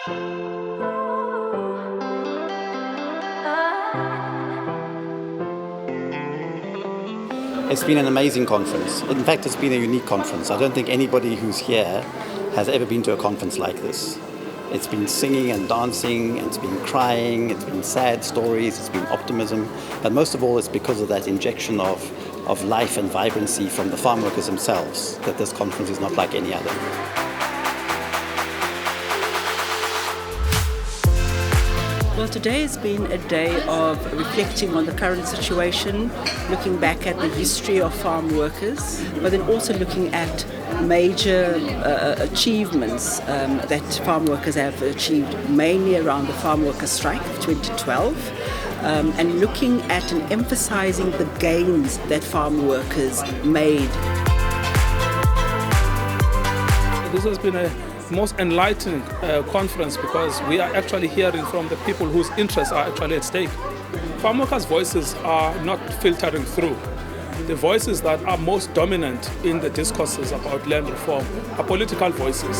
It's been an amazing conference. In fact, it's been a unique conference. I don't think anybody who's here has ever been to a conference like this. It's been singing and dancing, it's been crying, it's been sad stories, it's been optimism. But most of all, it's because of that injection of life and vibrancy from the farm workers themselves that this conference is not like any other. Well, today has been a day of reflecting on the current situation, looking back at the history of farm workers, but then also looking at major achievements that farm workers have achieved, mainly around the farm workers' strike of 2012, and looking at and emphasizing the gains that farm workers made. This has been a most enlightening conference because we are actually hearing from the people whose interests are actually at stake. Farm workers' voices are not filtering through. The voices that are most dominant in the discourses about land reform are political voices.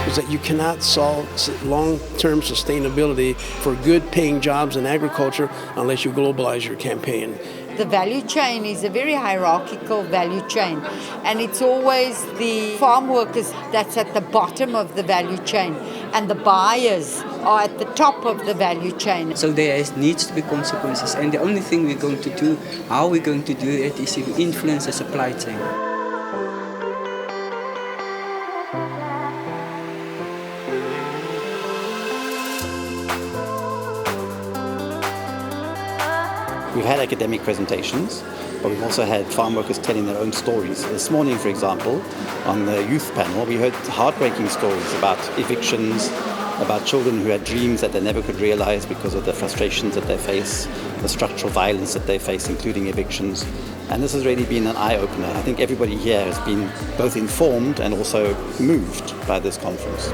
Is that you cannot solve long-term sustainability for good paying jobs in agriculture unless you globalize your campaign. The value chain is a very hierarchical value chain, and it's always the farm workers that's at the bottom of the value chain, and the buyers are at the top of the value chain. So there needs to be consequences, and the only thing we're going to do, how we're going to do it, is to influence the supply chain. We've had academic presentations, but we've also had farm workers telling their own stories. This morning, for example, on the youth panel, we heard heartbreaking stories about evictions, about children who had dreams that they never could realize because of the frustrations that they face, the structural violence that they face, including evictions. And this has really been an eye-opener. I think everybody here has been both informed and also moved by this conference.